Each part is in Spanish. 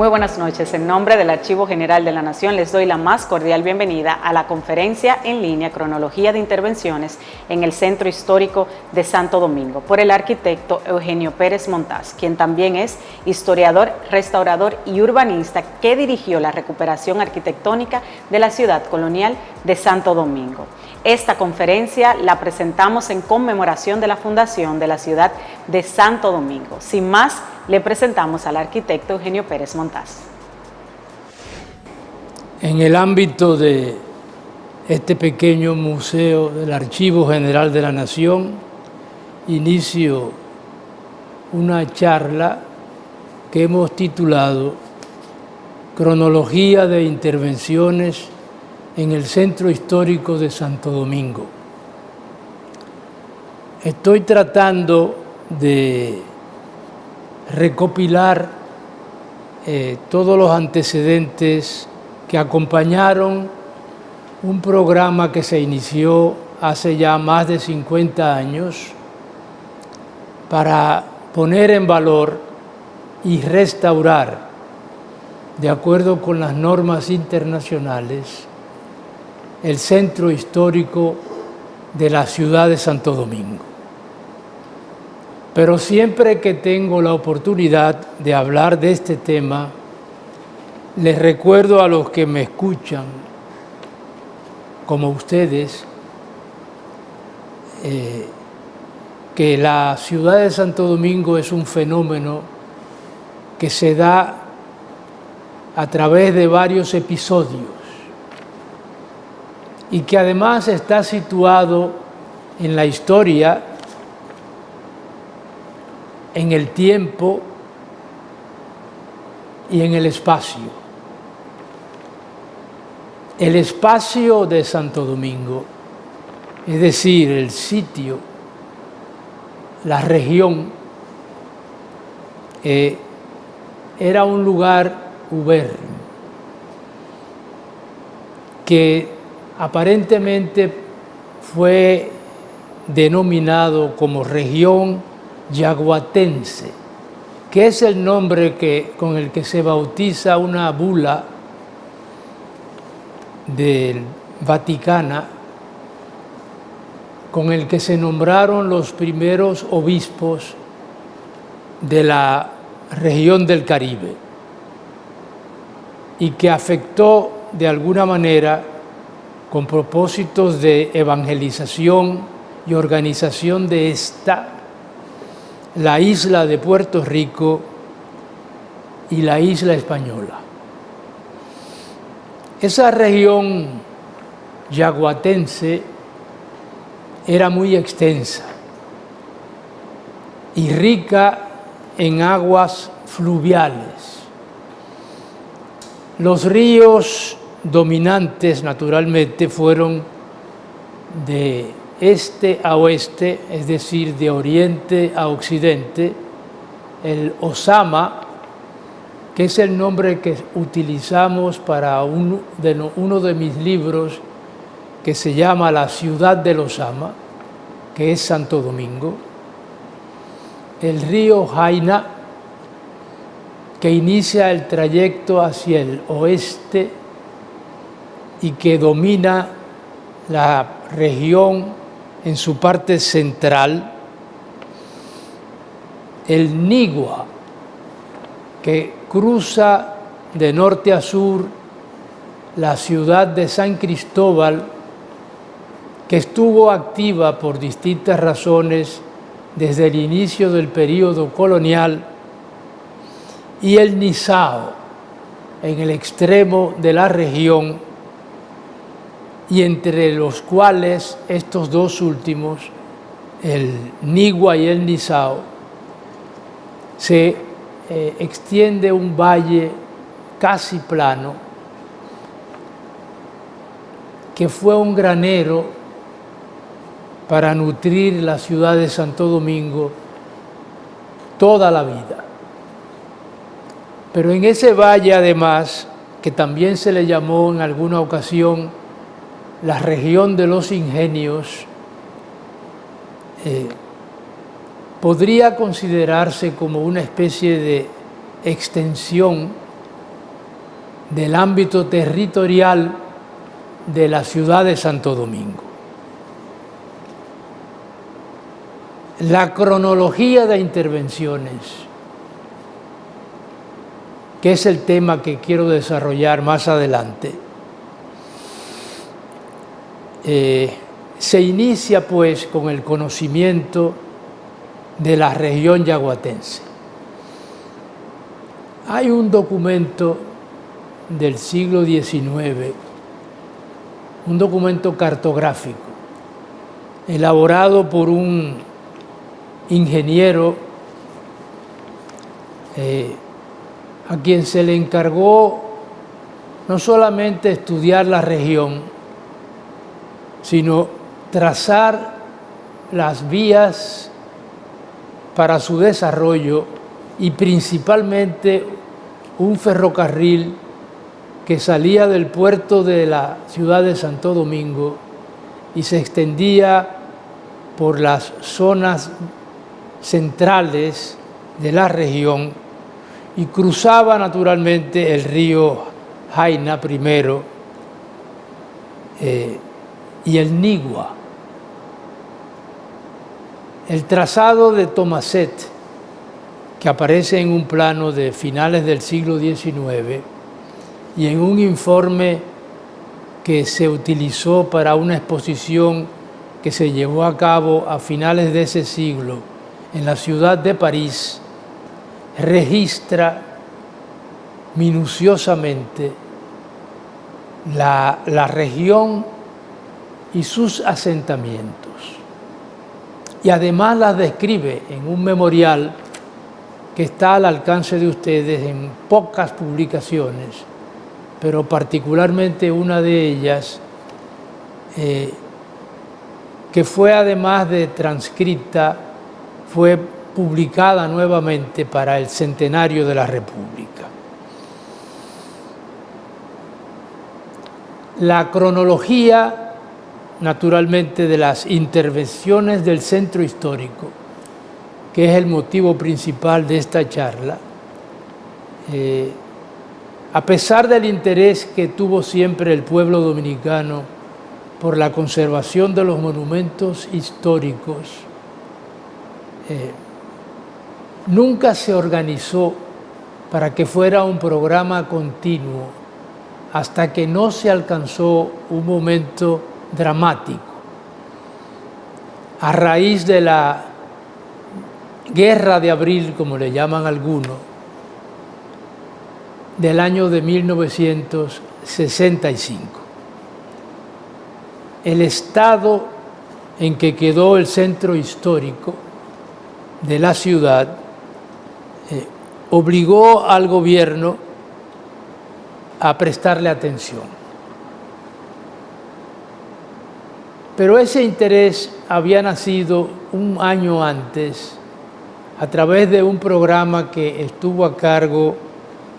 Muy buenas noches. En nombre del Archivo General de la Nación les doy la más cordial bienvenida a la conferencia en línea Cronología de Intervenciones en el Centro Histórico de Santo Domingo por el arquitecto Eugenio Pérez Montaz, quien también es historiador, restaurador y urbanista que dirigió la recuperación arquitectónica de la ciudad colonial de Santo Domingo. Esta conferencia la presentamos en conmemoración de la fundación de la ciudad de Santo Domingo. Sin más, le presentamos al arquitecto Eugenio Pérez Montaz. En el ámbito de este pequeño museo del Archivo General de la Nación, inicio una charla que hemos titulado Cronología de Intervenciones en el Centro Histórico de Santo Domingo. Estoy tratando de recopilar todos los antecedentes que acompañaron un programa que se inició hace ya más de 50 años para poner en valor y restaurar, de acuerdo con las normas internacionales, el centro histórico de la ciudad de Santo Domingo. Pero siempre que tengo la oportunidad de hablar de este tema, les recuerdo a los que me escuchan, como ustedes, que la ciudad de Santo Domingo es un fenómeno que se da a través de varios episodios y que además está situado en la historia, en el tiempo y en el espacio. El espacio de Santo Domingo, es decir, el sitio, la región, era un lugar ubérrimo que aparentemente fue denominado como región yaguatense, que es el nombre con el que se bautiza una bula del Vaticana, con el que se nombraron los primeros obispos de la región del Caribe y que afectó de alguna manera, con propósitos de evangelización y organización de la isla de Puerto Rico y la isla española. Esa región yaguatense era muy extensa y rica en aguas fluviales. Los ríos dominantes, naturalmente, fueron de este a oeste, es decir, de oriente a occidente, el Ozama, que es el nombre que utilizamos para uno de mis libros, que se llama La ciudad del Ozama, que es Santo Domingo, el río Jaina, que inicia el trayecto hacia el oeste y que domina la región en su parte central, el Nigua, que cruza de norte a sur la ciudad de San Cristóbal, que estuvo activa por distintas razones desde el inicio del período colonial, y el Nizao, en el extremo de la región, y entre los cuales estos dos últimos, el Nigua y el Nizao, se extiende un valle casi plano que fue un granero para nutrir la ciudad de Santo Domingo toda la vida. Pero en ese valle, además, que también se le llamó en alguna ocasión la región de los ingenios, podría considerarse como una especie de extensión del ámbito territorial de la ciudad de Santo Domingo. La cronología de intervenciones, que es el tema que quiero desarrollar más adelante, se inicia pues con el conocimiento de la región yaguatense. Hay un documento del siglo XIX, un documento cartográfico, elaborado por un ingeniero a quien se le encargó no solamente estudiar la región, sino trazar las vías para su desarrollo y principalmente un ferrocarril que salía del puerto de la ciudad de Santo Domingo y se extendía por las zonas centrales de la región y cruzaba naturalmente el río Jaina primero y el Nigua. El trazado de Tomaset, que aparece en un plano de finales del siglo XIX y en un informe que se utilizó para una exposición que se llevó a cabo a finales de ese siglo en la ciudad de París, registra minuciosamente la región y sus asentamientos. Y además las describe en un memorial que está al alcance de ustedes en pocas publicaciones, pero particularmente una de ellas, que fue además de transcrita, fue publicada nuevamente para el centenario de la República. La cronología, naturalmente, de las intervenciones del centro histórico, que es el motivo principal de esta charla, a pesar del interés que tuvo siempre el pueblo dominicano por la conservación de los monumentos históricos, nunca se organizó para que fuera un programa continuo hasta que no se alcanzó un momento dramático. A raíz de la Guerra de Abril, como le llaman algunos, del año de 1965. El estado en que quedó el centro histórico de la ciudad obligó al gobierno a prestarle atención. Pero ese interés había nacido un año antes a través de un programa que estuvo a cargo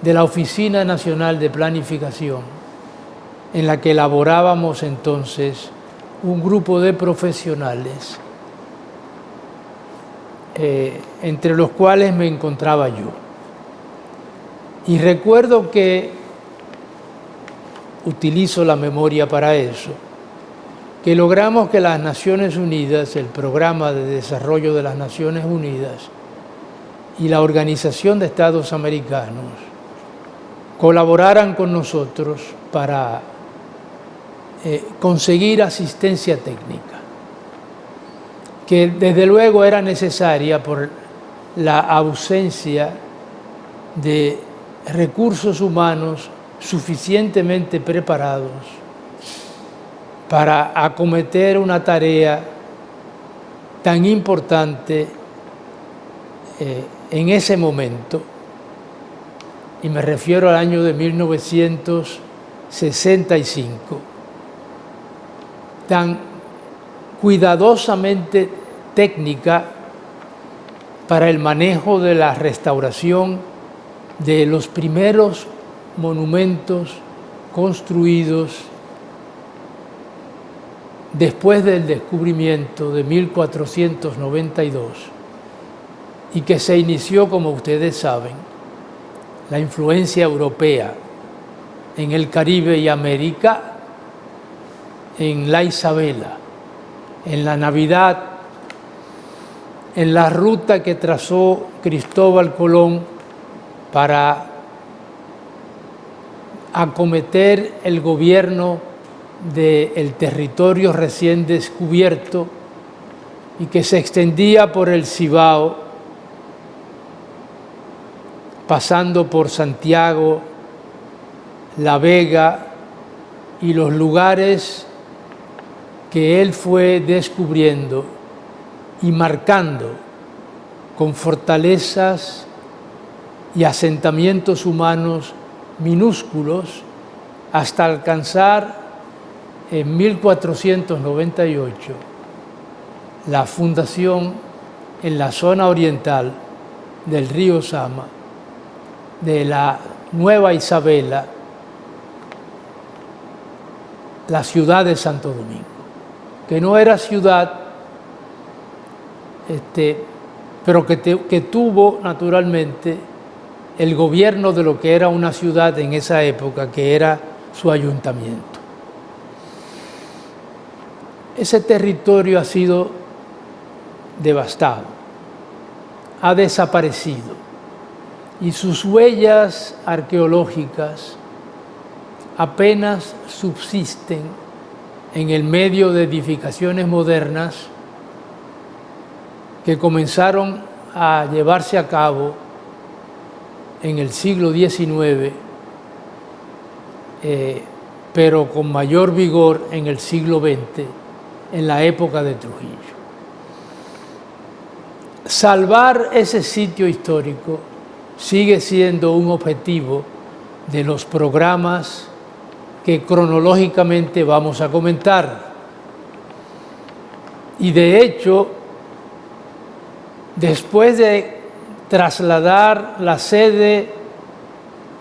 de la Oficina Nacional de Planificación, en la que elaborábamos entonces un grupo de profesionales, entre los cuales me encontraba yo. Y recuerdo que utilizo la memoria para eso, que logramos que las Naciones Unidas, el Programa de Desarrollo de las Naciones Unidas y la Organización de Estados Americanos colaboraran con nosotros para conseguir asistencia técnica, que desde luego era necesaria por la ausencia de recursos humanos suficientemente preparados para acometer una tarea tan importante en ese momento, y me refiero al año de 1965, tan cuidadosamente técnica para el manejo de la restauración de los primeros monumentos construidos después del descubrimiento de 1492 y que se inició, como ustedes saben, la influencia europea en el Caribe y América, en la Isabela, en la Navidad, en la ruta que trazó Cristóbal Colón para acometer el gobierno del territorio recién descubierto y que se extendía por el Cibao, pasando por Santiago, La Vega y los lugares que él fue descubriendo y marcando con fortalezas y asentamientos humanos minúsculos hasta alcanzar en 1498 la fundación en la zona oriental del río Sama de la Nueva Isabela, la ciudad de Santo Domingo, que no era ciudad, pero que tuvo naturalmente el gobierno de lo que era una ciudad en esa época, que era su ayuntamiento. Ese territorio ha sido devastado, ha desaparecido, y sus huellas arqueológicas apenas subsisten en el medio de edificaciones modernas que comenzaron a llevarse a cabo en el siglo XIX, pero con mayor vigor en el siglo XX, en la época de Trujillo. Salvar ese sitio histórico sigue siendo un objetivo de los programas que cronológicamente vamos a comentar. Y de hecho, después de trasladar la sede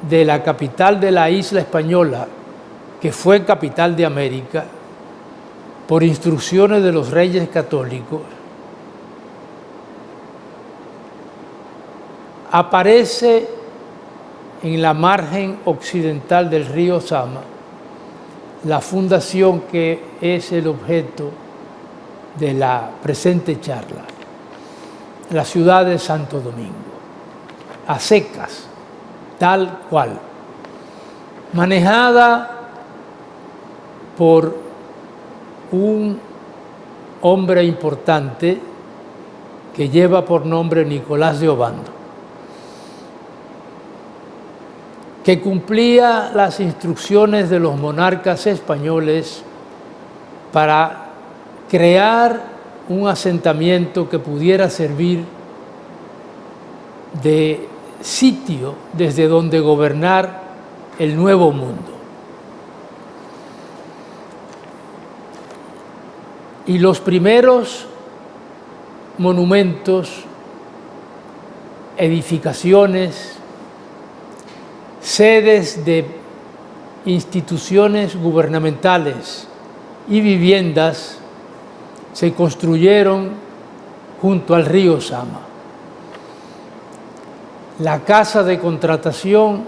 de la capital de la isla española, que fue capital de América, por instrucciones de los reyes católicos, aparece en la margen occidental del río Sama la fundación que es el objeto de la presente charla, la ciudad de Santo Domingo, a secas, tal cual, manejada por un hombre importante que lleva por nombre Nicolás de Obando, que cumplía las instrucciones de los monarcas españoles para crear un asentamiento que pudiera servir de sitio desde donde gobernar el Nuevo Mundo. Y los primeros monumentos, edificaciones, sedes de instituciones gubernamentales y viviendas se construyeron junto al río Sama. La Casa de Contratación,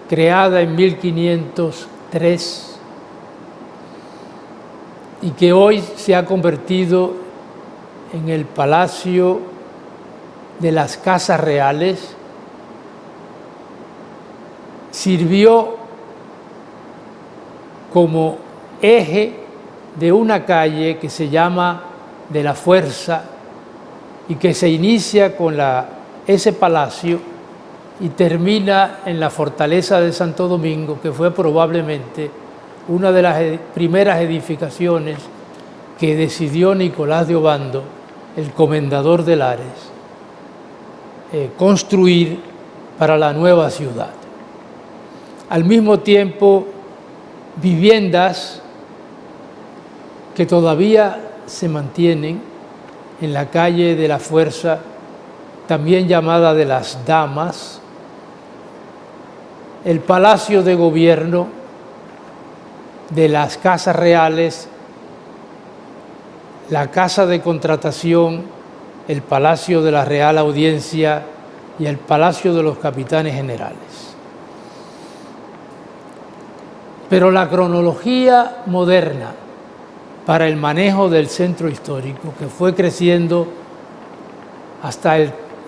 creada en 1503 y que hoy se ha convertido en el Palacio de las Casas Reales, sirvió como eje de una calle que se llama de la Fuerza y que se inicia con ese palacio y termina en la fortaleza de Santo Domingo, que fue probablemente una de las primeras edificaciones que decidió Nicolás de Obando, el comendador de Lares, construir para la nueva ciudad. Al mismo tiempo, viviendas que todavía se mantienen en la calle de la Fuerza, también llamada de las Damas, el Palacio de Gobierno, de las Casas Reales, la Casa de Contratación, el Palacio de la Real Audiencia y el Palacio de los Capitanes Generales. Pero la cronología moderna para el manejo del centro histórico, que fue creciendo hasta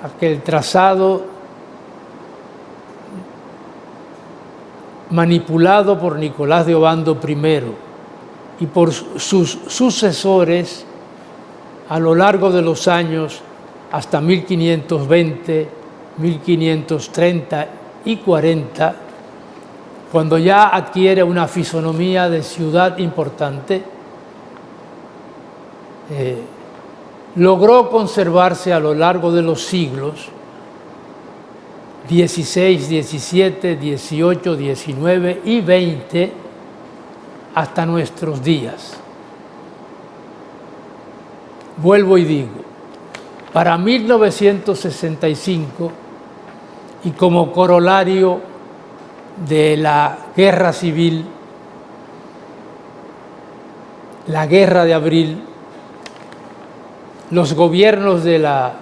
aquel trazado manipulado por Nicolás de Obando I y por sus sucesores a lo largo de los años hasta 1520, 1530 y 40, cuando ya adquiere una fisonomía de ciudad importante, logró conservarse a lo largo de los siglos XVI, XVII, XVIII, XIX y XX hasta nuestros días. Vuelvo y digo, para 1965 y como corolario de la guerra civil, la Guerra de Abril, los gobiernos de la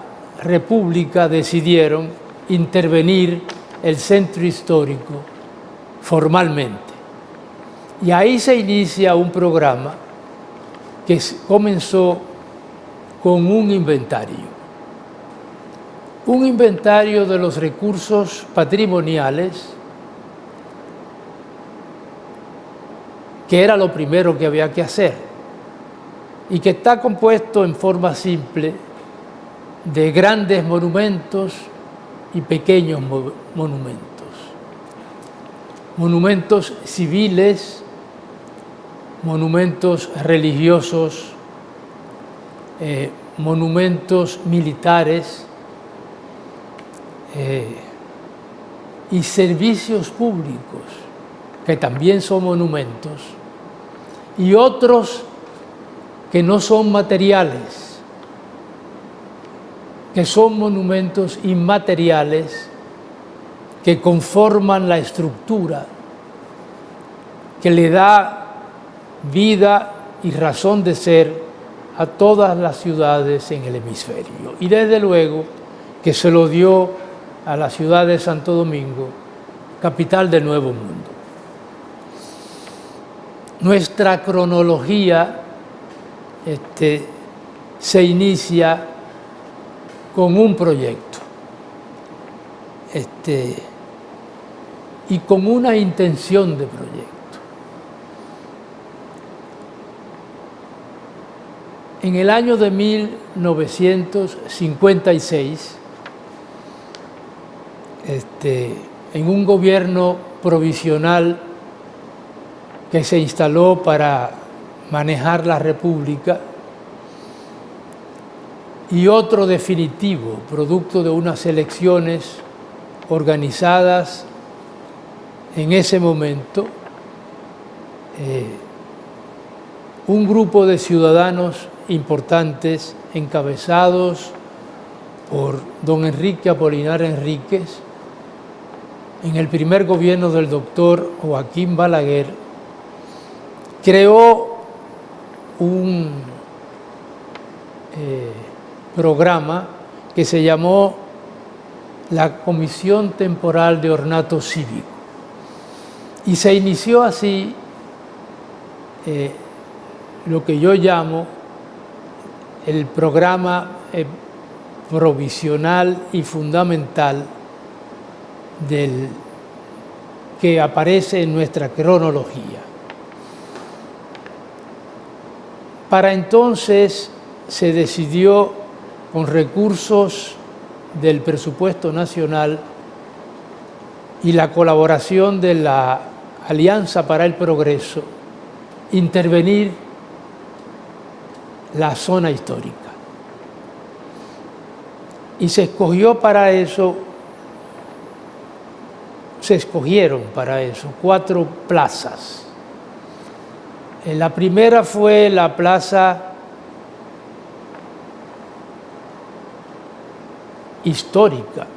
República decidieron intervenir el centro histórico formalmente. Y ahí se inicia un programa que comenzó con un inventario de los recursos patrimoniales, que era lo primero que había que hacer, y que está compuesto en forma simple de grandes monumentos y pequeños monumentos. Monumentos civiles, monumentos religiosos, monumentos militares y servicios públicos, que también son monumentos, y otros que no son materiales, que son monumentos inmateriales que conforman la estructura, que le da vida y razón de ser a todas las ciudades en el hemisferio. Y desde luego que se lo dio a la ciudad de Santo Domingo, capital del Nuevo Mundo. Nuestra cronología se inicia con un proyecto y con una intención de proyecto. En el año de 1956, en un gobierno provisional que se instaló para manejar la República, y otro definitivo, producto de unas elecciones organizadas en ese momento, un grupo de ciudadanos importantes encabezados por don Enrique Apolinar Enríquez, en el primer gobierno del doctor Joaquín Balaguer, creó un programa que se llamó la Comisión Temporal de Ornato Cívico. Y se inició así lo que yo llamo el programa provisional y fundamental que aparece en nuestra cronología. Para entonces se decidió, con recursos del presupuesto nacional y la colaboración de la Alianza para el Progreso, intervenir la zona histórica. Y se escogieron para eso 4 plazas. La primera fue la plaza histórica,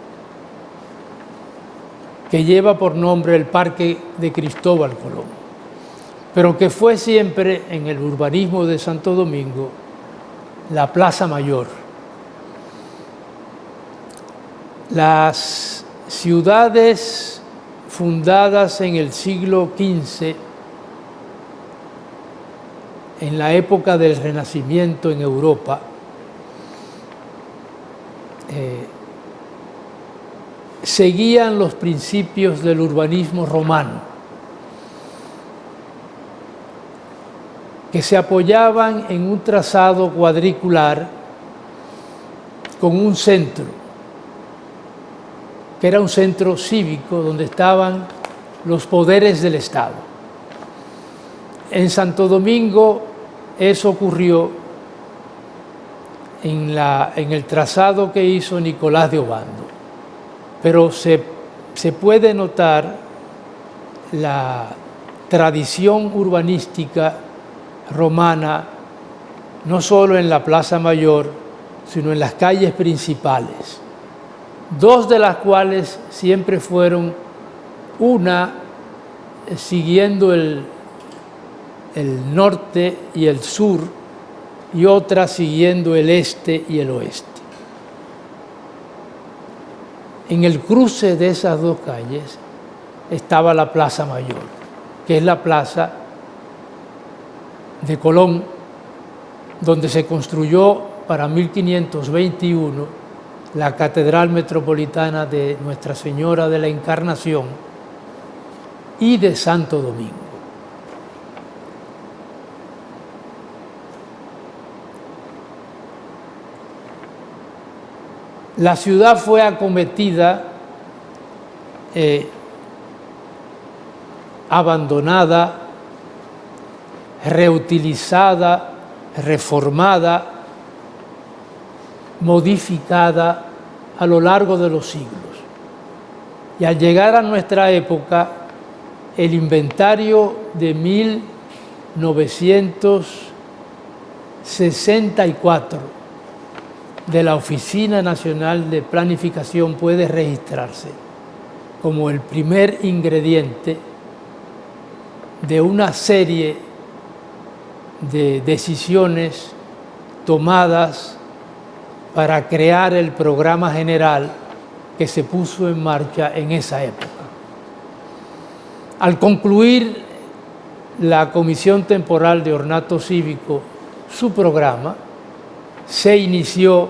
que lleva por nombre el Parque de Cristóbal Colón, pero que fue siempre en el urbanismo de Santo Domingo la Plaza Mayor. Las ciudades fundadas en el siglo XV en la época del Renacimiento en Europa, seguían los principios del urbanismo romano, que se apoyaban en un trazado cuadricular con un centro, que era un centro cívico donde estaban los poderes del Estado. En Santo Domingo eso ocurrió en el trazado que hizo Nicolás de Obando, pero se puede notar la tradición urbanística romana no solo en la Plaza Mayor, sino en las calles principales, dos de las cuales siempre fueron una siguiendo el norte y el sur y otra siguiendo el este y el oeste. En el cruce de esas dos calles estaba la Plaza Mayor, que es la plaza de Colón, donde se construyó para 1521 la Catedral Metropolitana de Nuestra Señora de la Encarnación y de Santo Domingo. La ciudad fue acometida, abandonada, reutilizada, reformada, modificada a lo largo de los siglos. Y al llegar a nuestra época, el inventario de 1964 de la Oficina Nacional de Planificación puede registrarse como el primer ingrediente de una serie de decisiones tomadas para crear el programa general que se puso en marcha en esa época. Al concluir la Comisión Temporal de Ornato Cívico su programa, se inició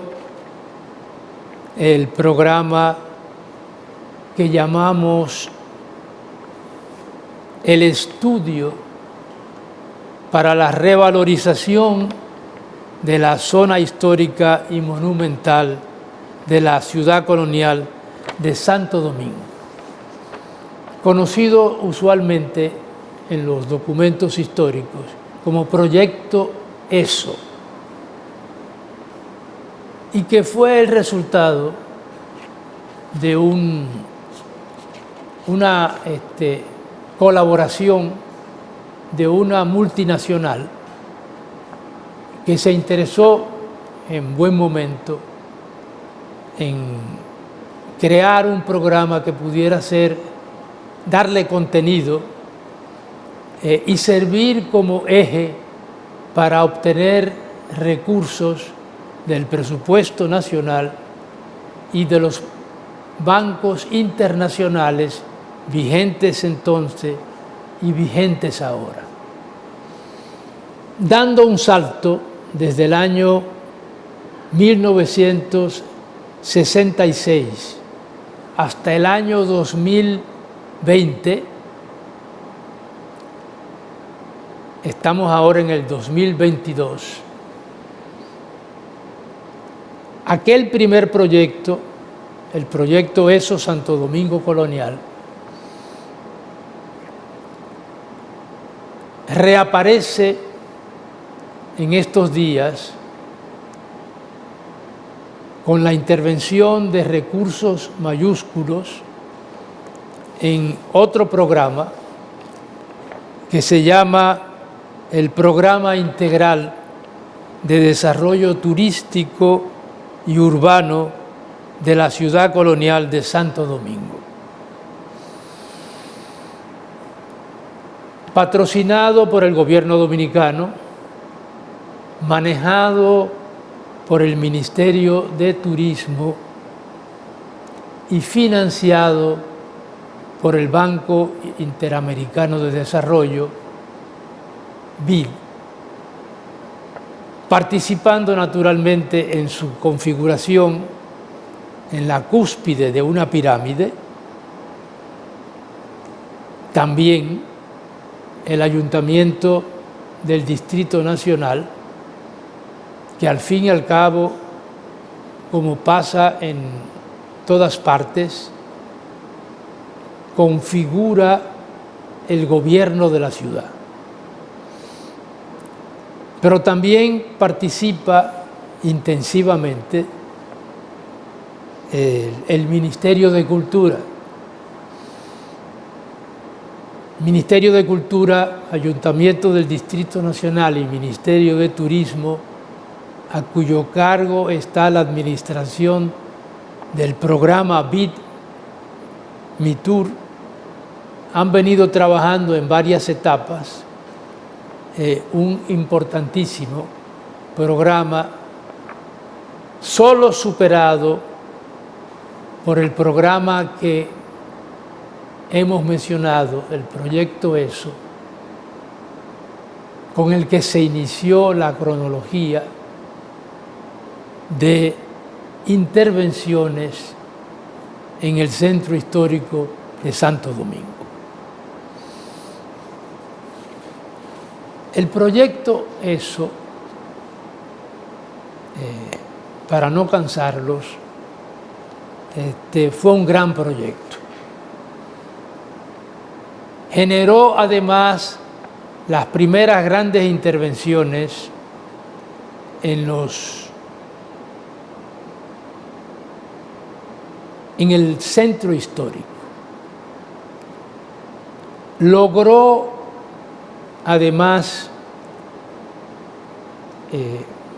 el programa que llamamos el estudio para la revalorización de la zona histórica y monumental de la ciudad colonial de Santo Domingo, conocido usualmente en los documentos históricos como Proyecto ESO, y que fue el resultado de una colaboración de una multinacional que se interesó en buen momento en crear un programa que pudiera darle contenido y servir como eje para obtener recursos del presupuesto nacional y de los bancos internacionales vigentes entonces y vigentes ahora. Dando un salto desde el año 1966 hasta el año 2020, estamos ahora en el 2022, aquel primer proyecto, el proyecto ESO Santo Domingo Colonial, reaparece en estos días con la intervención de recursos mayúsculos en otro programa que se llama el Programa Integral de Desarrollo Turístico y Urbano de la Ciudad Colonial de Santo Domingo. Patrocinado por el gobierno dominicano, manejado por el Ministerio de Turismo y financiado por el Banco Interamericano de Desarrollo, BID. participando naturalmente en su configuración en la cúspide de una pirámide. También el Ayuntamiento del Distrito Nacional, que al fin y al cabo, como pasa en todas partes, configura el gobierno de la ciudad. Pero también participa intensivamente el Ministerio de Cultura. Ministerio de Cultura, Ayuntamiento del Distrito Nacional y Ministerio de Turismo, a cuyo cargo está la administración del programa BID MITUR, han venido trabajando en varias etapas un importantísimo programa, solo superado por el programa que hemos mencionado, el proyecto ESO, con el que se inició la cronología de intervenciones en el centro histórico de Santo Domingo. El proyecto ESO, para no cansarlos, fue un gran proyecto. Generó además las primeras grandes intervenciones en el centro histórico. Logró además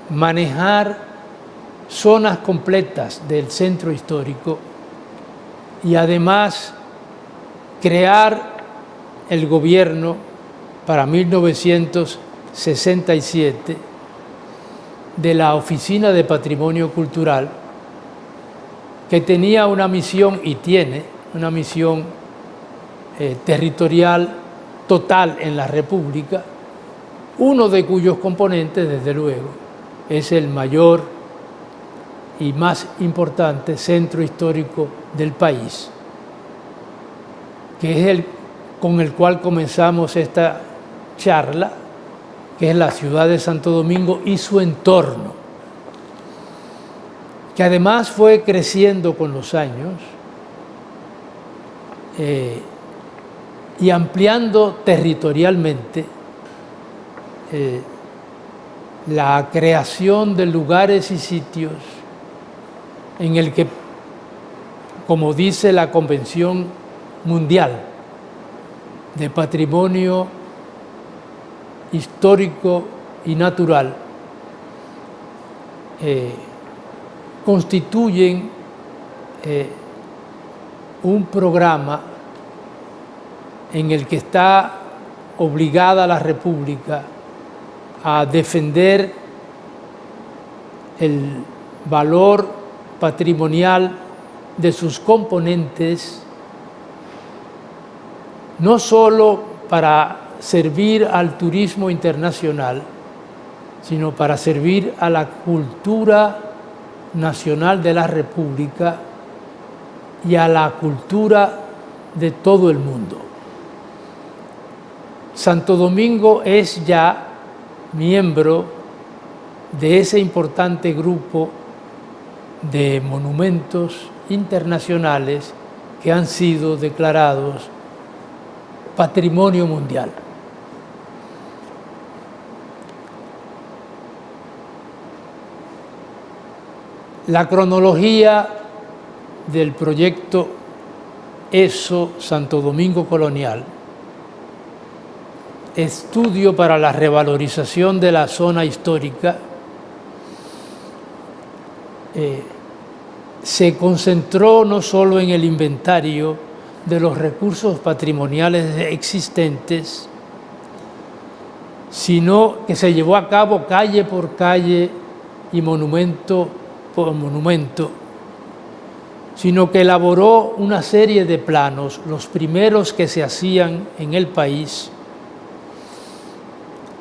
manejar zonas completas del centro histórico y además crear el gobierno para 1967 de la Oficina de Patrimonio Cultural, que tenía una misión y tiene una misión territorial total en la República, uno de cuyos componentes, desde luego, es el mayor y más importante centro histórico del país, que es el con el cual comenzamos esta charla, que es la ciudad de Santo Domingo y su entorno, que además fue creciendo con los años y ampliando territorialmente la creación de lugares y sitios en el que, como dice la Convención Mundial de Patrimonio Histórico y Natural, constituyen un programa en el que está obligada la República a defender el valor patrimonial de sus componentes, no solo para servir al turismo internacional, sino para servir a la cultura nacional de la República y a la cultura de todo el mundo. Santo Domingo es ya miembro de ese importante grupo de monumentos internacionales que han sido declarados Patrimonio Mundial. La cronología del proyecto ESO Santo Domingo Colonial, estudio para la revalorización de la zona histórica, se concentró no solo en el inventario de los recursos patrimoniales existentes, sino que se llevó a cabo calle por calle y monumento por monumento, sino que elaboró una serie de planos, los primeros que se hacían en el país,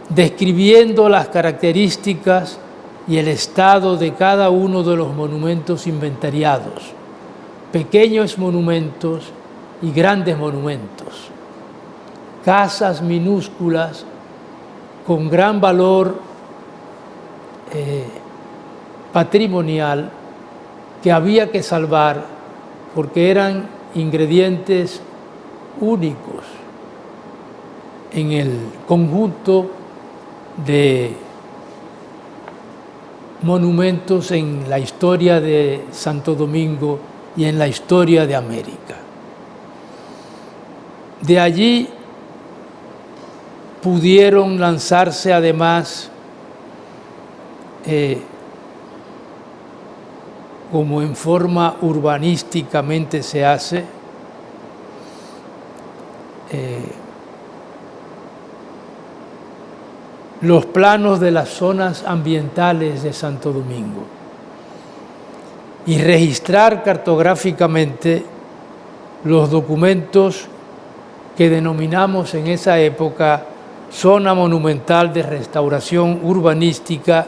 describiendo las características y el estado de cada uno de los monumentos inventariados, pequeños monumentos y grandes monumentos, casas minúsculas con gran valor patrimonial que había que salvar porque eran ingredientes únicos en el conjunto de monumentos en la historia de Santo Domingo y en la historia de América. De allí pudieron lanzarse además, como en forma urbanísticamente se hace, los planos de las zonas ambientales de Santo Domingo y registrar cartográficamente los documentos que denominamos en esa época Zona Monumental de Restauración Urbanística,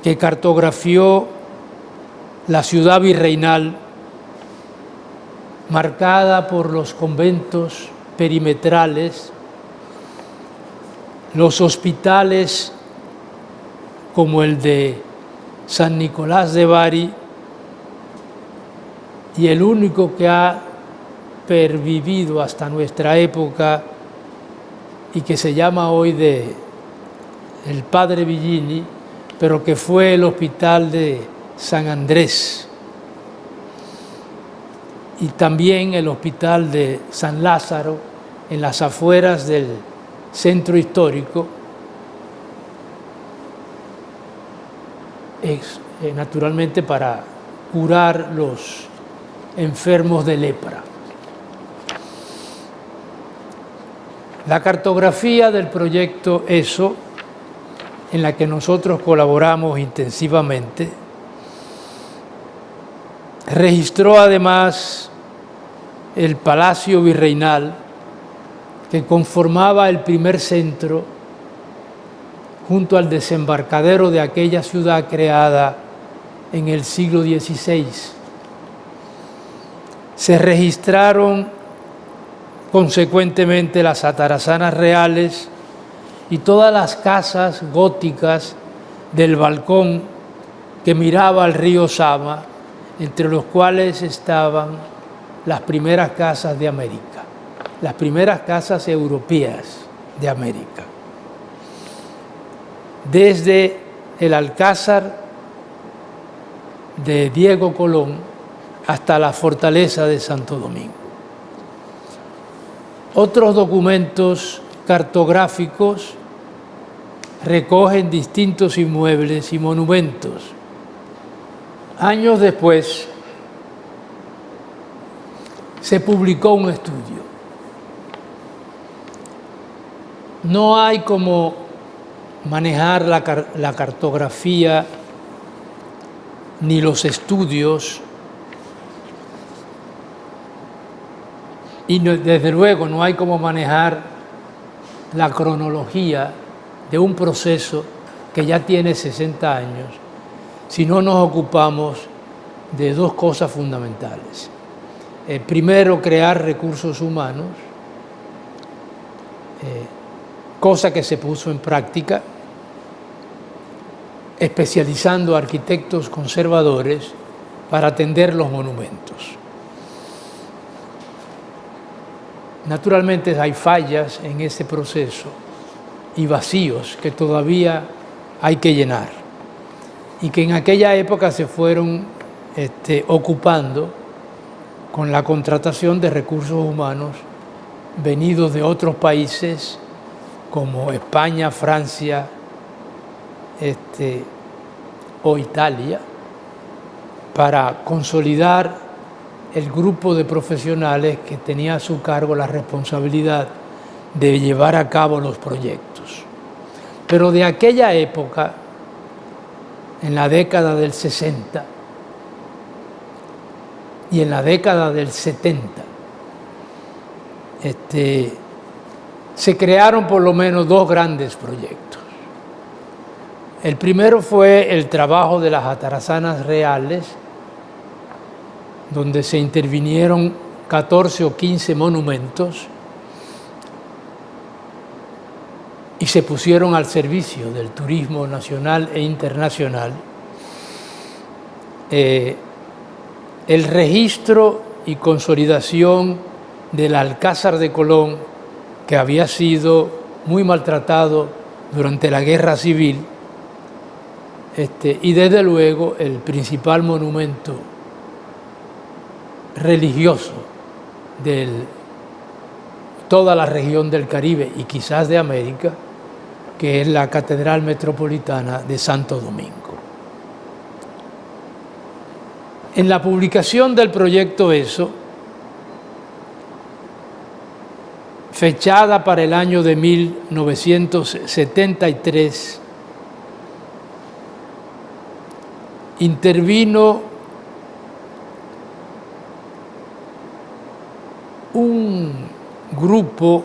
que cartografió la ciudad virreinal marcada por los conventos perimetrales, los hospitales como el de San Nicolás de Bari y el único que ha pervivido hasta nuestra época y que se llama hoy de el Padre Villini, pero que fue el hospital de San Andrés, y también el hospital de San Lázaro en las afueras del centro histórico, naturalmente para curar los enfermos de lepra. La cartografía del proyecto ESO, en la que nosotros colaboramos intensivamente, registró además el Palacio Virreinal, que conformaba el primer centro junto al desembarcadero de aquella ciudad creada en el siglo XVI. Se registraron consecuentemente las atarazanas reales y todas las casas góticas del balcón que miraba al río Sama, entre los cuales estaban las primeras casas de América, las primeras casas europeas de América. Desde el Alcázar de Diego Colón hasta la fortaleza de Santo Domingo. Otros documentos cartográficos recogen distintos inmuebles y monumentos. Años después se publicó un estudio. No hay como manejar la cartografía ni los estudios, y desde luego no hay como manejar la cronología de un proceso que ya tiene 60 años si no nos ocupamos de dos cosas fundamentales. Primero, crear recursos humanos, cosa que se puso en práctica, especializando arquitectos conservadores para atender los monumentos. Naturalmente hay fallas en ese proceso y vacíos que todavía hay que llenar y que en aquella época se fueron ocupando con la contratación de recursos humanos venidos de otros países como España, Francia o Italia, para consolidar el grupo de profesionales que tenía a su cargo la responsabilidad de llevar a cabo los proyectos. Pero de aquella época, en la década del 60 y en la década del 70, se crearon por lo menos dos grandes proyectos. El primero fue el trabajo de las atarazanas reales, donde se intervinieron 14 o 15 monumentos y se pusieron al servicio del turismo nacional e internacional. El registro y consolidación del Alcázar de Colón, que había sido muy maltratado durante la Guerra Civil, y desde luego el principal monumento religioso de toda la región del Caribe y quizás de América, que es la Catedral Metropolitana de Santo Domingo. En la publicación del proyecto ESO, fechada para el año de 1973, intervino un grupo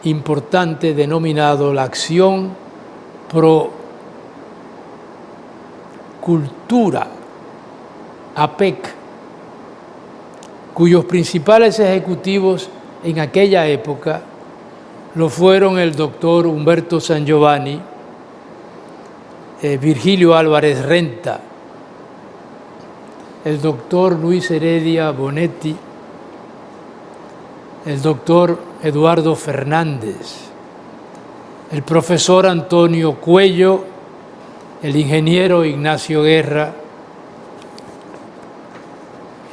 importante denominado la Acción Pro Cultura, APEC, cuyos principales ejecutivos en aquella época lo fueron el doctor Humberto Sangiovanni, Virgilio Álvarez Renta, el doctor Luis Heredia Bonetti, el doctor Eduardo Fernández, el profesor Antonio Cuello, el ingeniero Ignacio Guerra,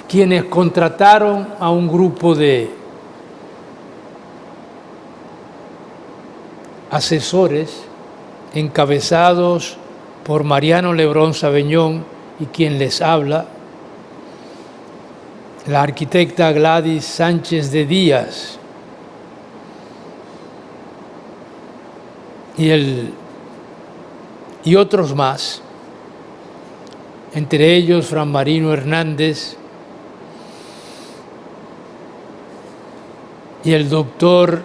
quienes contrataron a un grupo de asesores encabezados por Mariano Lebrón Sabeñón y quien les habla, la arquitecta Gladys Sánchez de Díaz y otros más, entre ellos Fran Marino Hernández y el doctor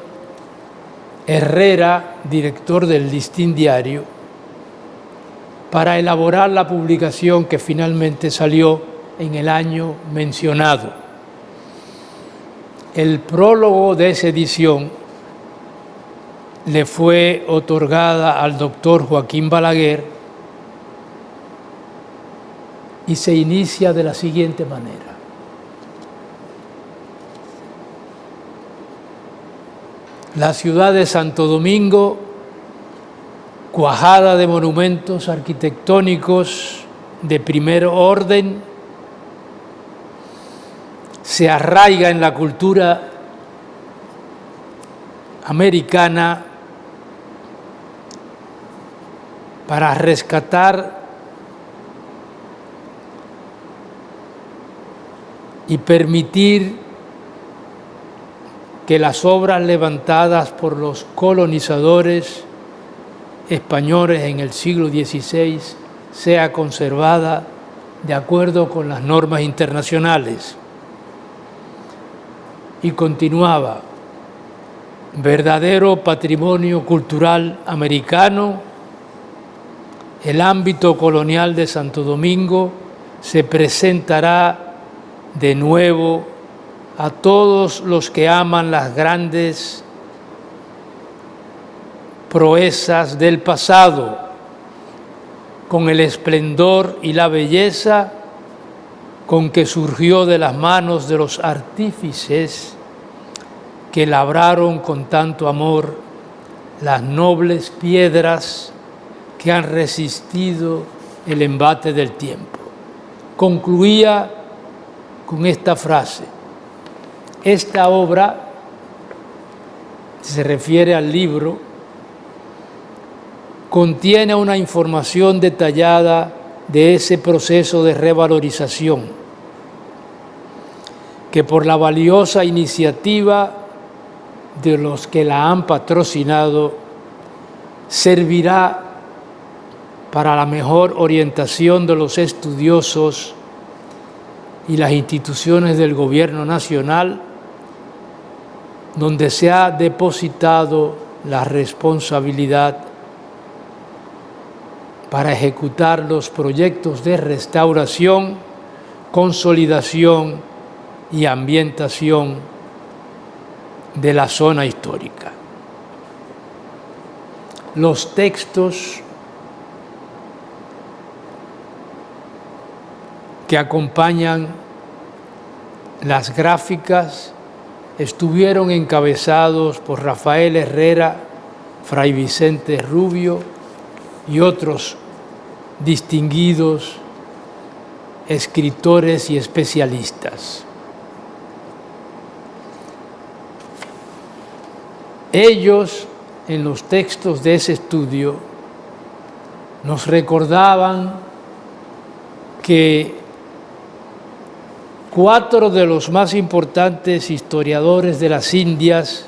Herrera, director del Listín Diario, para elaborar la publicación que finalmente salió en el año mencionado. El prólogo de esa edición le fue otorgada al doctor Joaquín Balaguer y se inicia de la siguiente manera. La ciudad de Santo Domingo, cuajada de monumentos arquitectónicos de primer orden, se arraiga en la cultura americana para rescatar y permitir que las obras levantadas por los colonizadores españoles en el siglo XVI sea conservada de acuerdo con las normas internacionales. Y continuaba: verdadero patrimonio cultural americano, el ámbito colonial de Santo Domingo se presentará de nuevo a todos los que aman las grandes proezas del pasado, con el esplendor y la belleza con que surgió de las manos de los artífices que labraron con tanto amor las nobles piedras que han resistido el embate del tiempo. Concluía con esta frase: esta obra, se refiere al libro, contiene una información detallada de ese proceso de revalorización que por la valiosa iniciativa de los que la han patrocinado servirá para la mejor orientación de los estudiosos y las instituciones del gobierno nacional donde se ha depositado la responsabilidad para ejecutar los proyectos de restauración, consolidación y ambientación de la zona histórica. Los textos que acompañan las gráficas estuvieron encabezados por Rafael Herrera, Fray Vicente Rubio y otros distinguidos escritores y especialistas. Ellos, en los textos de ese estudio, nos recordaban que 4 de los más importantes historiadores de las Indias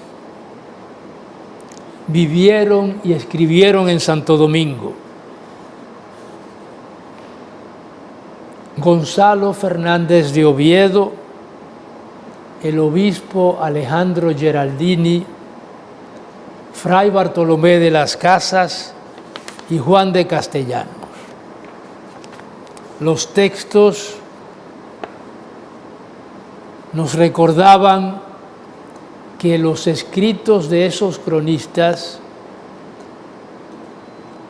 vivieron y escribieron en Santo Domingo. Gonzalo Fernández de Oviedo, el obispo Alejandro Geraldini, Fray Bartolomé de las Casas y Juan de Castellanos. Los textos nos recordaban que los escritos de esos cronistas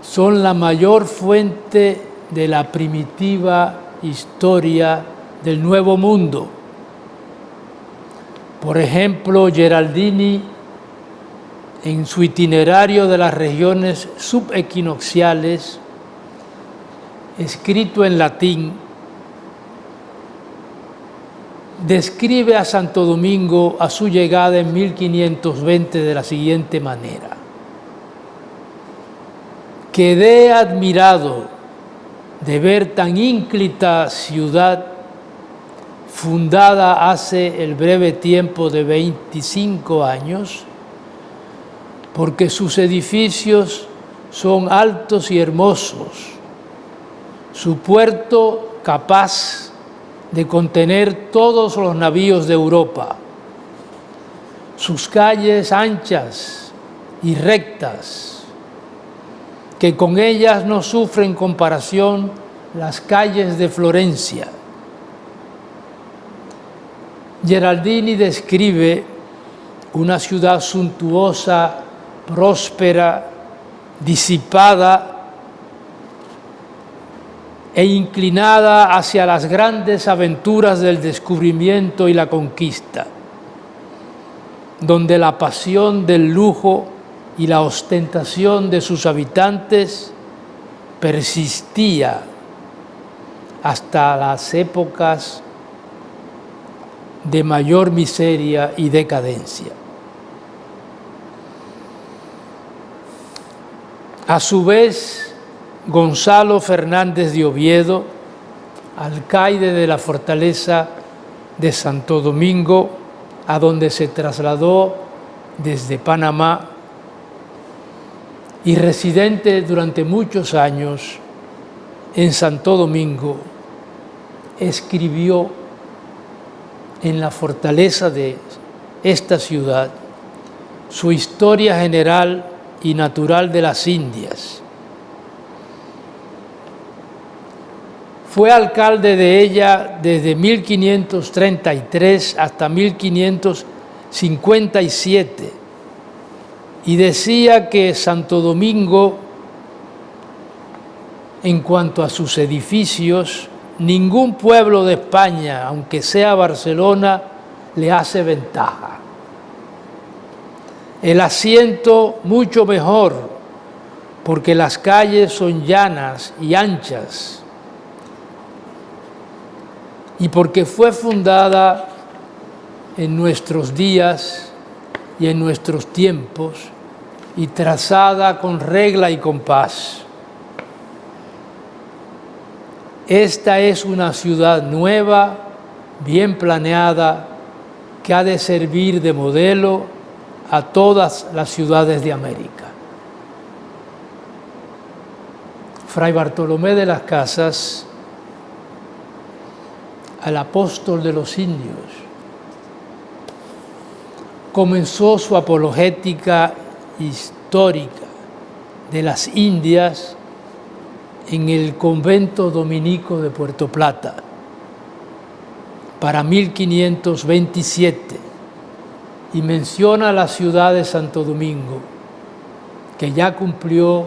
son la mayor fuente de la primitiva historia del Nuevo Mundo. Por ejemplo, Geraldini, en su itinerario de las regiones subequinocciales, escrito en latín, describe a Santo Domingo a su llegada en 1520 de la siguiente manera: quedé admirado de ver tan ínclita ciudad fundada hace el breve tiempo de 25 años, porque sus edificios son altos y hermosos, su puerto capaz de contener todos los navíos de Europa, sus calles anchas y rectas, que con ellas no sufren comparación las calles de Florencia. Geraldini describe una ciudad suntuosa, próspera, disipada e inclinada hacia las grandes aventuras del descubrimiento y la conquista, donde la pasión del lujo y la ostentación de sus habitantes persistía hasta las épocas de mayor miseria y decadencia. A su vez, Gonzalo Fernández de Oviedo, alcaide de la fortaleza de Santo Domingo, a donde se trasladó desde Panamá, y residente durante muchos años en Santo Domingo, escribió en la fortaleza de esta ciudad su historia general y natural de las Indias. Fue alcalde de ella desde 1533 hasta 1557 y decía que Santo Domingo, en cuanto a sus edificios, ningún pueblo de España, aunque sea Barcelona, le hace ventaja. El asiento mucho mejor, porque las calles son llanas y anchas, y porque fue fundada en nuestros días y en nuestros tiempos y trazada con regla y compás. Esta es una ciudad nueva, bien planeada, que ha de servir de modelo a todas las ciudades de América. Fray Bartolomé de las Casas, al apóstol de los indios, comenzó su apologética histórica de las Indias en el convento dominico de Puerto Plata para 1527 y menciona la ciudad de Santo Domingo, que ya cumplió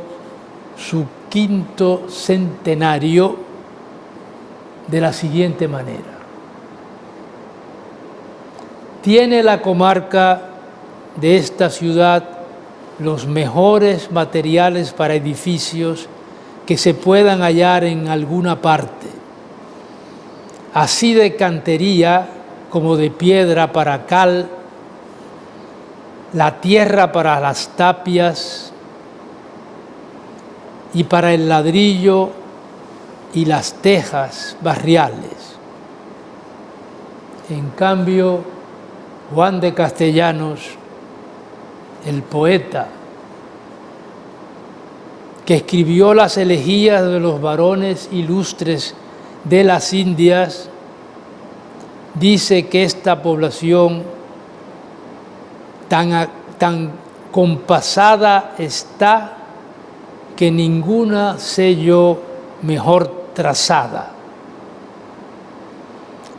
su 5º centenario de la siguiente manera. Tiene la comarca de esta ciudad los mejores materiales para edificios que se puedan hallar en alguna parte, así de cantería como de piedra para cal, la tierra para las tapias y para el ladrillo y las tejas barriales. En cambio, Juan de Castellanos, el poeta, que escribió las elegías de los varones ilustres de las Indias, dice que esta población tan compasada está que ninguna sé yo mejor trazada.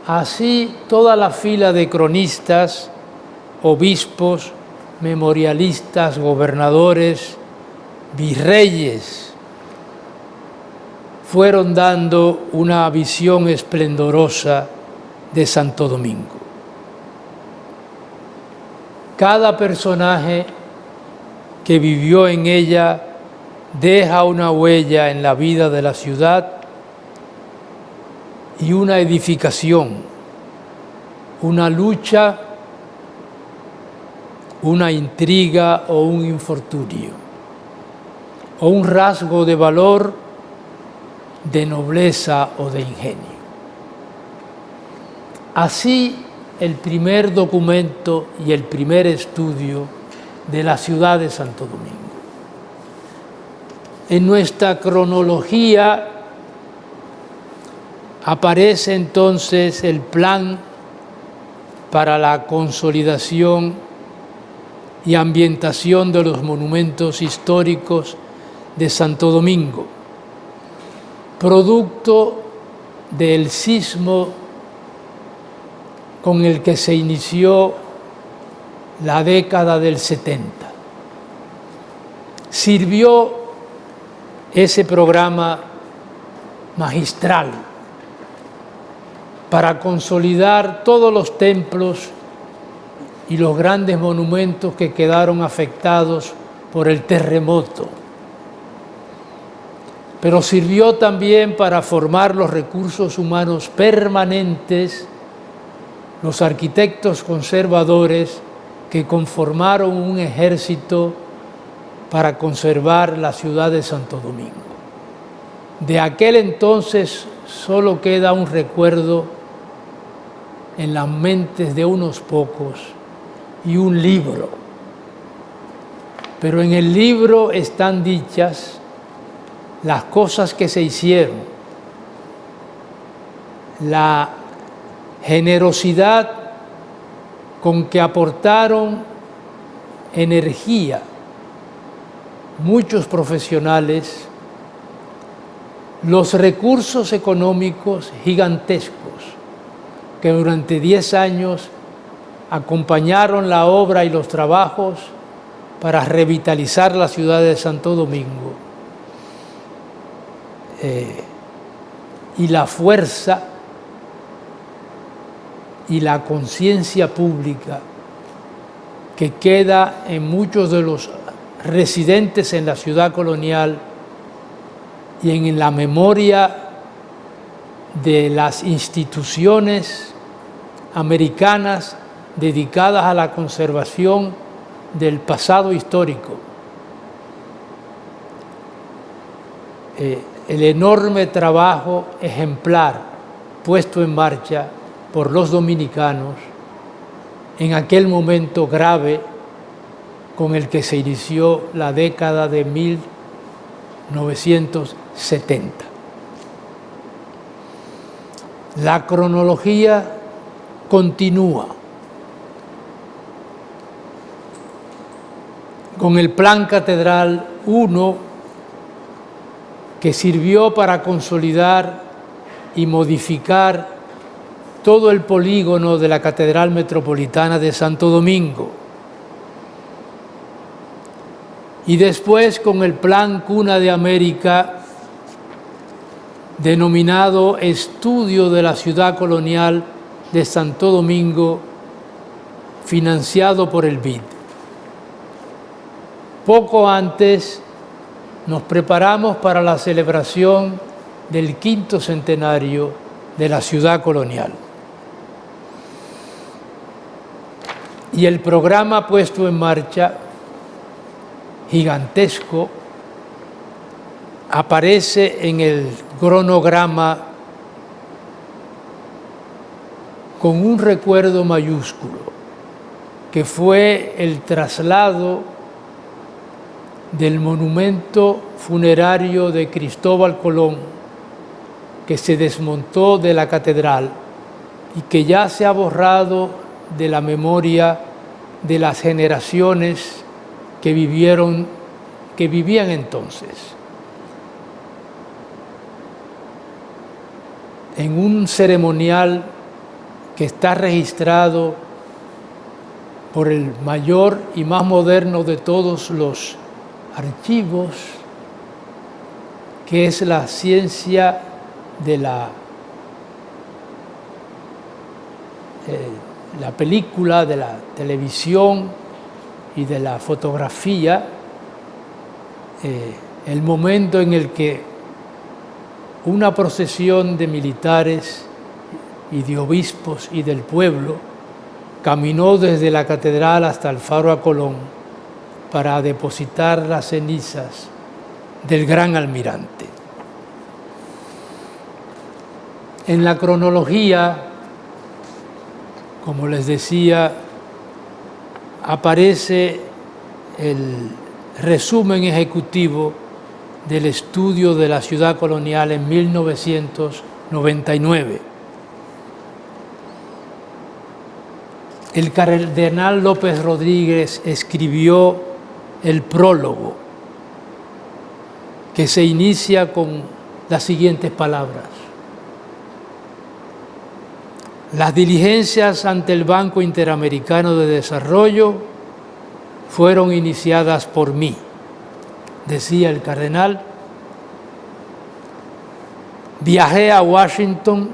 Así toda la fila de cronistas, obispos, memorialistas, gobernadores, virreyes, fueron dando una visión esplendorosa de Santo Domingo. Cada personaje que vivió en ella deja una huella en la vida de la ciudad y una edificación, una lucha, una intriga o un infortunio, o un rasgo de valor, de nobleza o de ingenio. Así, el primer documento y el primer estudio de la ciudad de Santo Domingo. En nuestra cronología aparece entonces el plan para la consolidación y ambientación de los monumentos históricos de Santo Domingo, producto del sismo con el que se inició la década del 70. Sirvió ese programa magistral para consolidar todos los templos y los grandes monumentos que quedaron afectados por el terremoto. Pero sirvió también para formar los recursos humanos permanentes, los arquitectos conservadores que conformaron un ejército para conservar la ciudad de Santo Domingo. De aquel entonces solo queda un recuerdo en las mentes de unos pocos y un libro. Pero en el libro están dichas las cosas que se hicieron, la generosidad con que aportaron energía muchos profesionales, los recursos económicos gigantescos que durante 10 años acompañaron la obra y los trabajos para revitalizar la ciudad de Santo Domingo, y la fuerza y la conciencia pública que queda en muchos de los residentes en la ciudad colonial y en la memoria de las instituciones americanas dedicadas a la conservación del pasado histórico. El enorme trabajo ejemplar puesto en marcha por los dominicanos en aquel momento grave con el que se inició la década de 1970. La cronología continúa. con el Plan Catedral 1, que sirvió para consolidar y modificar todo el polígono de la Catedral Metropolitana de Santo Domingo. Y después con el Plan Cuna de América, denominado Estudio de la Ciudad Colonial de Santo Domingo, financiado por el BID. Poco antes nos preparamos para la celebración del 5º centenario de la ciudad colonial. Y el programa puesto en marcha, gigantesco, aparece en el cronograma con un recuerdo mayúsculo, que fue el traslado del monumento funerario de Cristóbal Colón, que se desmontó de la catedral y que ya se ha borrado de la memoria de las generaciones que vivían entonces. En un ceremonial que está registrado por el mayor y más moderno de todos los archivos, que es la ciencia de la película, de la televisión y de la fotografía, el momento en el que una procesión de militares y de obispos y del pueblo caminó desde la catedral hasta el Faro a Colón para depositar las cenizas del gran almirante. En la cronología, como les decía, aparece el resumen ejecutivo del estudio de la ciudad colonial en 1999. El cardenal López Rodríguez escribió el prólogo, que se inicia con las siguientes palabras: las diligencias ante el Banco Interamericano de Desarrollo fueron iniciadas por mí, decía el cardenal. Viajé a Washington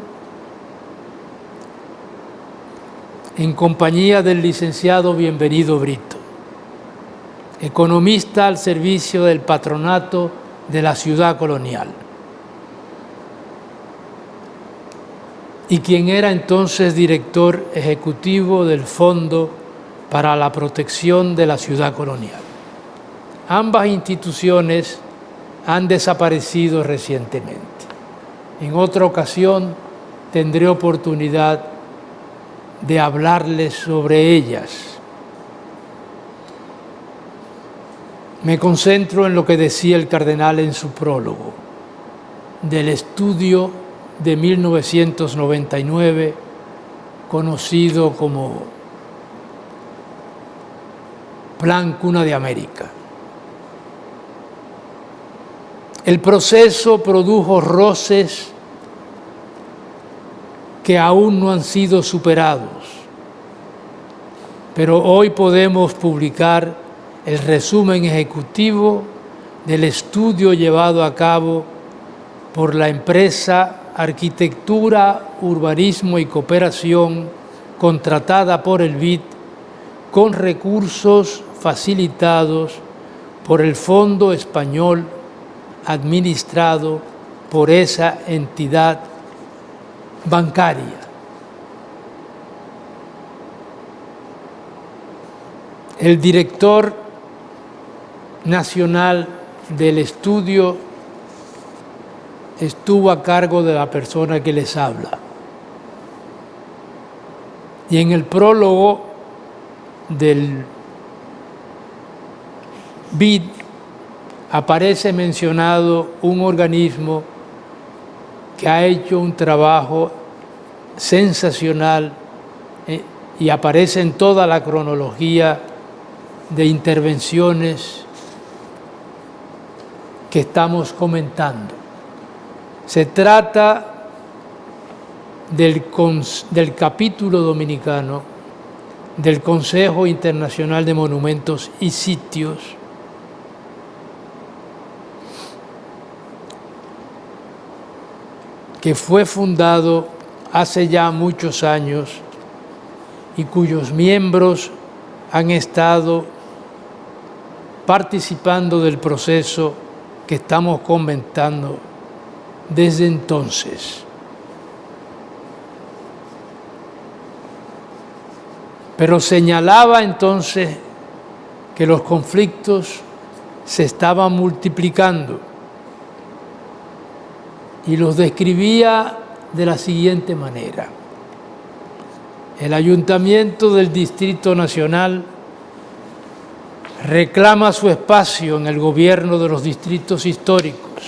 en compañía del licenciado Bienvenido Brito, economista al servicio del patronato de la ciudad colonial, y quien era entonces director ejecutivo del Fondo para la Protección de la Ciudad Colonial. Ambas instituciones han desaparecido recientemente. En otra ocasión tendré oportunidad de hablarles sobre ellas. Me concentro en lo que decía el cardenal en su prólogo del estudio de 1999, conocido como Plan Cuna de América. El proceso produjo roces que aún no han sido superados, pero hoy podemos publicar el resumen ejecutivo del estudio llevado a cabo por la empresa Arquitectura, Urbanismo y Cooperación, contratada por el BID, con recursos facilitados por el Fondo Español, administrado por esa entidad bancaria. El director nacional del estudio estuvo a cargo de la persona que les habla. Y en el prólogo del BID aparece mencionado un organismo que ha hecho un trabajo sensacional y aparece en toda la cronología de intervenciones que estamos comentando. Se trata del capítulo dominicano del Consejo Internacional de Monumentos y Sitios, que fue fundado hace ya muchos años y cuyos miembros han estado participando del proceso que estamos comentando desde entonces. Pero señalaba entonces que los conflictos se estaban multiplicando y los describía de la siguiente manera. El Ayuntamiento del Distrito Nacional reclama su espacio en el gobierno de los distritos históricos.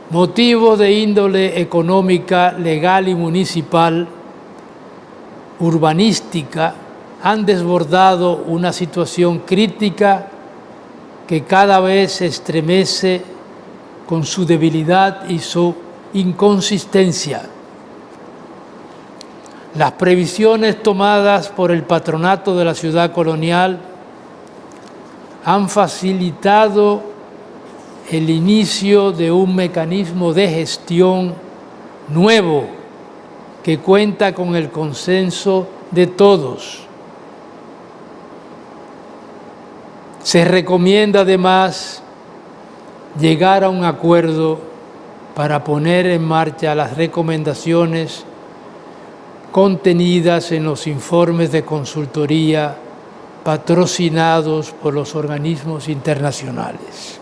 Motivos de índole económica, legal y municipal, urbanística, han desbordado una situación crítica que cada vez se estremece con su debilidad y su inconsistencia. Las previsiones tomadas por el patronato de la ciudad colonial han facilitado el inicio de un mecanismo de gestión nuevo que cuenta con el consenso de todos. Se recomienda además llegar a un acuerdo para poner en marcha las recomendaciones contenidas en los informes de consultoría patrocinados por los organismos internacionales.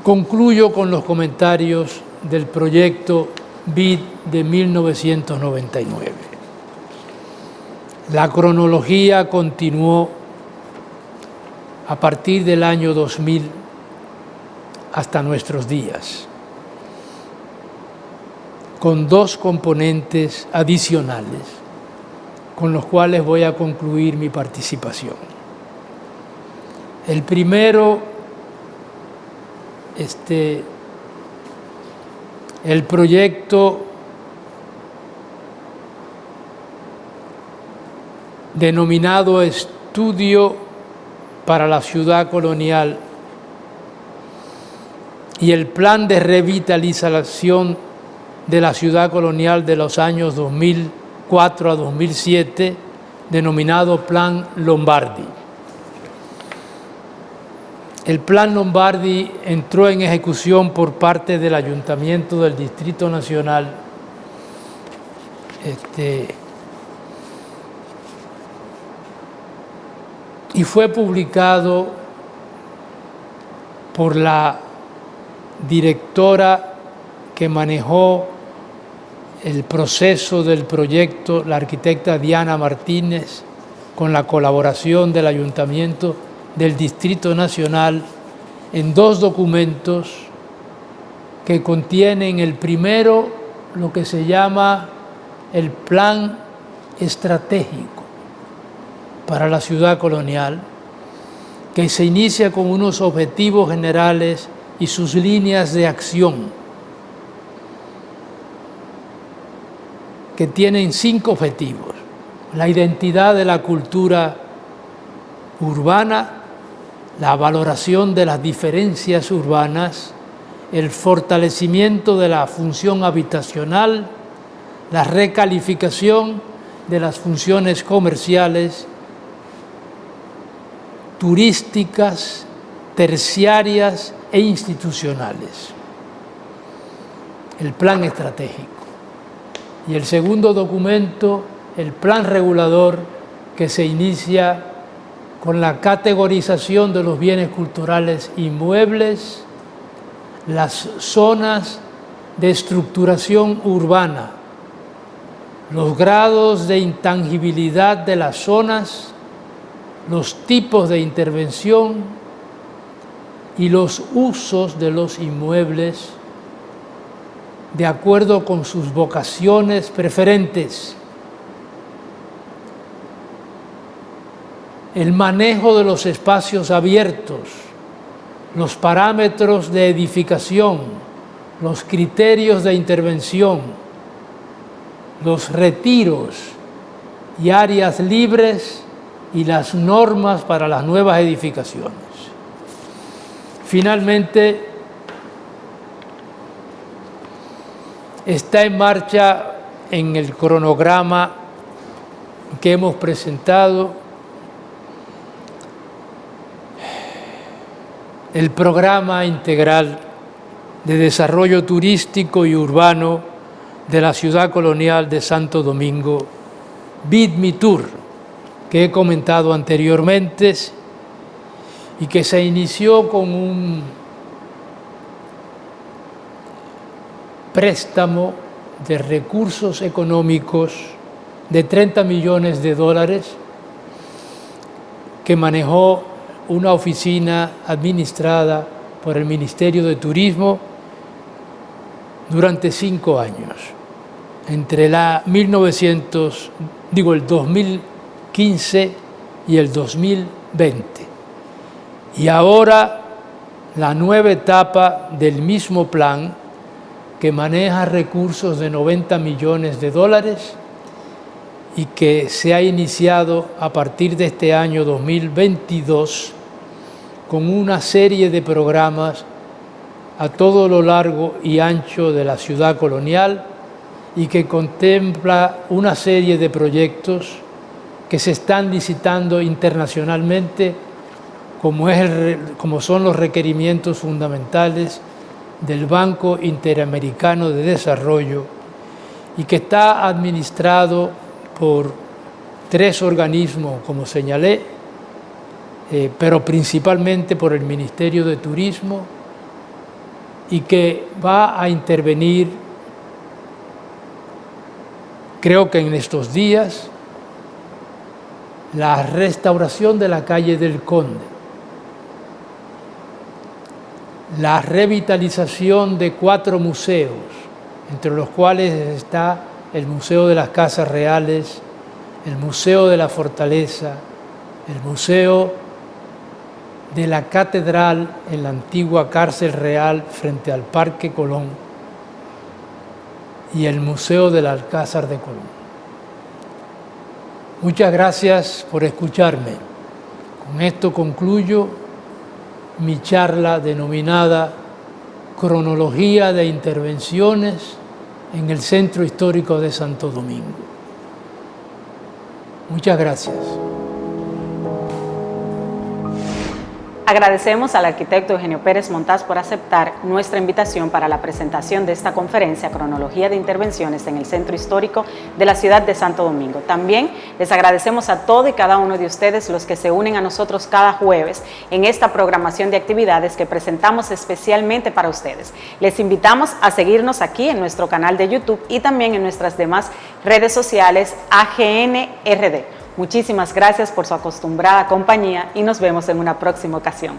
Concluyo con los comentarios del proyecto BID de 1999. La cronología continuó a partir del año 2000 hasta nuestros días, con dos componentes adicionales con los cuales voy a concluir mi participación. El primero, el proyecto denominado Estudio para la Ciudad Colonial y el Plan de Revitalización de la Ciudad Colonial de los años 2004 a 2007, denominado Plan Lombardi. El Plan Lombardi entró en ejecución por parte del Ayuntamiento del Distrito Nacional y fue publicado por la directora que manejó el proceso del proyecto, la arquitecta Diana Martínez, con la colaboración del Ayuntamiento del Distrito Nacional, en dos documentos que contienen el primero, lo que se llama el Plan Estratégico para la Ciudad Colonial, que se inicia con unos objetivos generales y sus líneas de acción, que tienen 5 objetivos: la identidad de la cultura urbana, la valoración de las diferencias urbanas, el fortalecimiento de la función habitacional, la recalificación de las funciones comerciales, turísticas, terciarias e institucionales. El plan estratégico. Y el segundo documento, el plan regulador, que se inicia con la categorización de los bienes culturales inmuebles, las zonas de estructuración urbana, los grados de intangibilidad de las zonas, los tipos de intervención y los usos de los inmuebles de acuerdo con sus vocaciones preferentes. El manejo de los espacios abiertos, los parámetros de edificación, los criterios de intervención, los retiros y áreas libres y las normas para las nuevas edificaciones. Finalmente, está en marcha en el cronograma que hemos presentado el Programa Integral de Desarrollo Turístico y Urbano de la Ciudad Colonial de Santo Domingo, BIDMITUR, que he comentado anteriormente y que se inició con un préstamo de recursos económicos de $30 millones que manejó una oficina administrada por el Ministerio de Turismo durante 5 años, entre el 2015 y el 2020. Y ahora la nueva etapa del mismo plan, que maneja recursos de $90 millones y que se ha iniciado a partir de este año 2022 con una serie de programas a todo lo largo y ancho de la ciudad colonial y que contempla una serie de proyectos que se están licitando internacionalmente, como son los requerimientos fundamentales del Banco Interamericano de Desarrollo y que está administrado por 3 organismos, como señalé, pero principalmente por el Ministerio de Turismo, y que va a intervenir, creo que en estos días, la restauración de la calle del Conde, la revitalización de 4 museos, entre los cuales está el Museo de las Casas Reales, el Museo de la Fortaleza, el Museo de la Catedral en la antigua Cárcel Real frente al Parque Colón y el Museo del Alcázar de Colón. Muchas gracias por escucharme. Con esto concluyo mi charla denominada Cronología de Intervenciones en el Centro Histórico de Santo Domingo. Muchas gracias. Agradecemos al arquitecto Eugenio Pérez Montaz por aceptar nuestra invitación para la presentación de esta conferencia Cronología de Intervenciones en el Centro Histórico de la ciudad de Santo Domingo. También les agradecemos a todo y cada uno de ustedes los que se unen a nosotros cada jueves en esta programación de actividades que presentamos especialmente para ustedes. Les invitamos a seguirnos aquí en nuestro canal de YouTube y también en nuestras demás redes sociales AGN RD. Muchísimas gracias por su acostumbrada compañía y nos vemos en una próxima ocasión.